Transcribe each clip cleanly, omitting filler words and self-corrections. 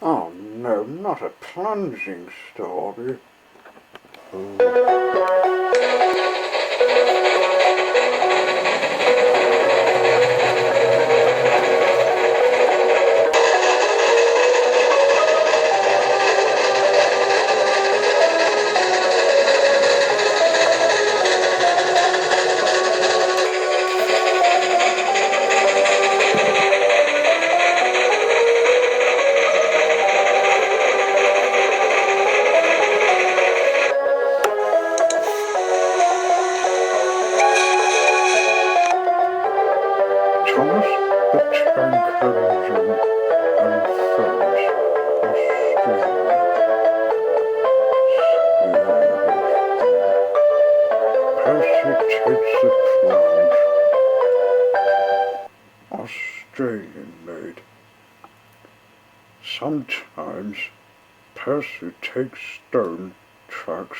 Oh no, not a plunging story. Thomas the Tank Engine and Friends, Australia. Percy takes a plunge. Australian made. Sometimes Percy takes stone trucks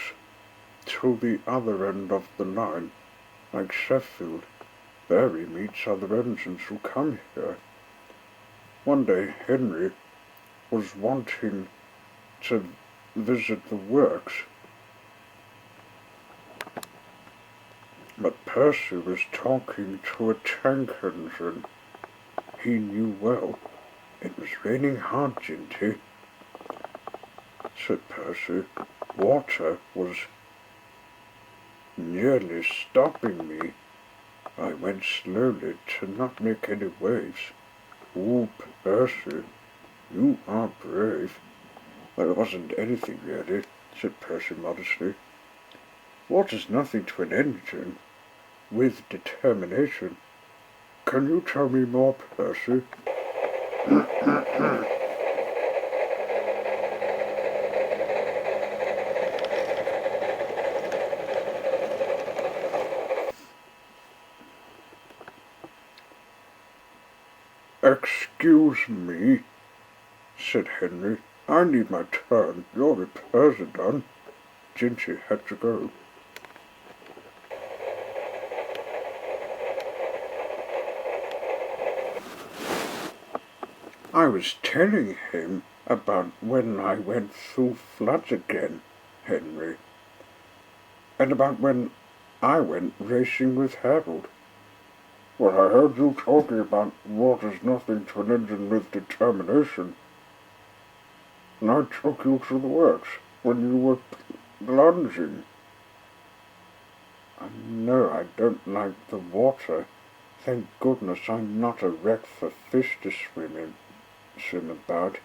to the other end of the line, like Sheffield. There he meets other engines who come here. One day Henry was wanting to visit the works, but Percy was talking to a tank engine he knew well. It was raining hard, Ginty, said Percy. Water was nearly stopping me. I went slowly to not make any waves. Oh, Percy, you are brave. Well, it wasn't anything really, said Percy modestly. Water's nothing to an engine with determination. Can you tell me more, Percy? Excuse me, said Henry. I need my turn. Your repairs are done. Ginty had to go. I was telling him about when I went through floods again, Henry, and about when I went racing with Harold. Well, I heard you talking about water's nothing to an engine with determination, and I took you to the works when you were plunging. I know I don't like the water. Thank goodness I'm not a wreck for fish to swim about.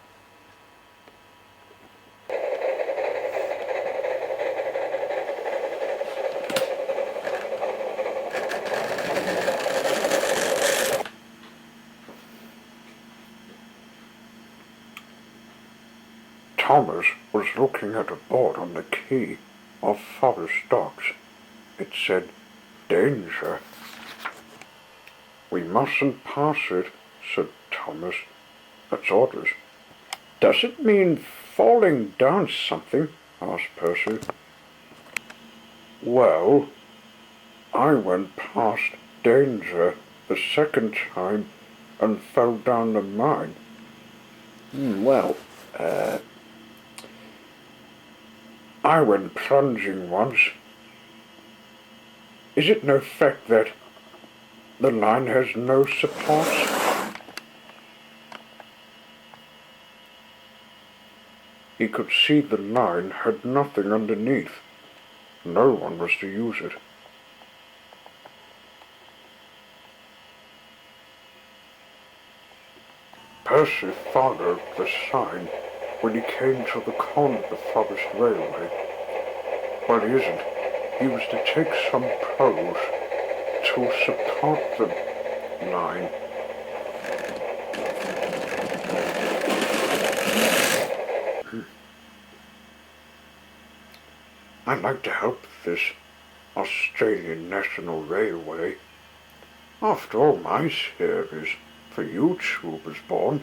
Thomas was looking at a board on the quay of Forest Docks. It said, "Danger." "We mustn't pass it," said Thomas. "That's orders." "Does it mean falling down something?" asked Percy. "Well, I went past Danger the second time and fell down the mine." I went plunging once. Is it no fact that the line has no supports? He could see the line had nothing underneath. No one was to use it. Percy followed the sign when he came to the corner of the Forest Railway. Well, he isn't. He was to take some poles to support the line. I'd like to help this Australian National Railway. After all, my service for YouTube was born.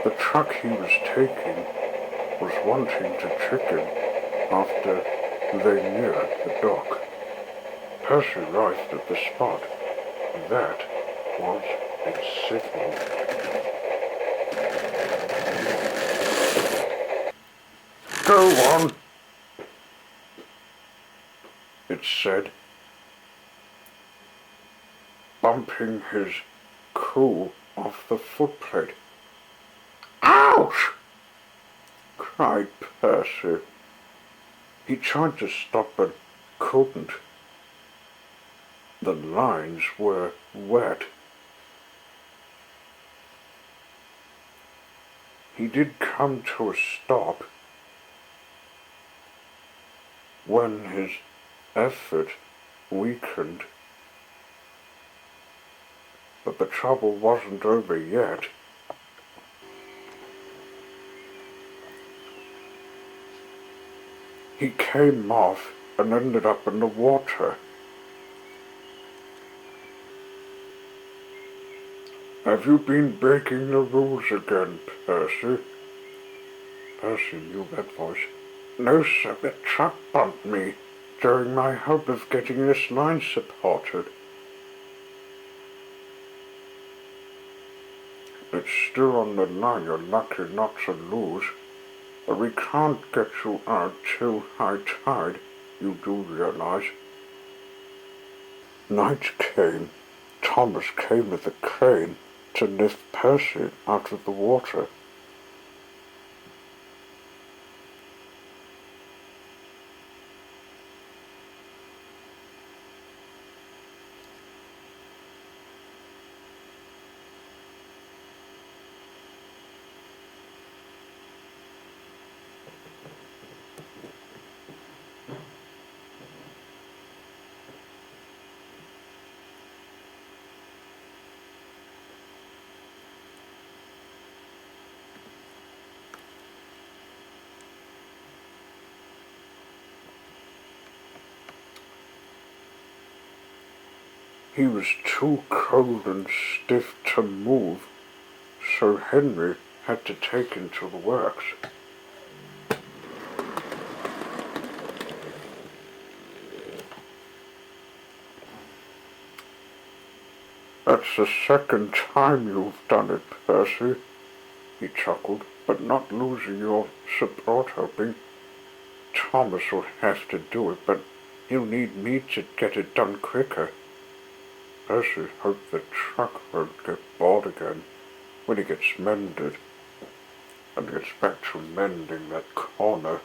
The truck he was taking was wanting to trick him after they neared the dock. Percy arrived at the spot. That was a signal. Go on, it said, bumping his cue off the footplate. Ouch! Cried Percy. He tried to stop but couldn't. The lines were wet. He did come to a stop when his effort weakened. But the trouble wasn't over yet. He came off and ended up in the water. Have you been breaking the rules again, Percy? Percy knew that voice. No, sir, the truck bumped me during my hope of getting this line supported. It's still on the line, you're lucky not to lose. But we can't get you out till high tide, you do realize. Night came. Thomas came with a crane to lift Percy out of the water. He was too cold and stiff to move, so Henry had to take him to the works. That's the second time you've done it, Percy, he chuckled, but not losing your support hoping. Thomas will have to do it, but he'll need me to get it done quicker. Percy hoped the truck won't get bored again when he gets mended, and gets back to mending that corner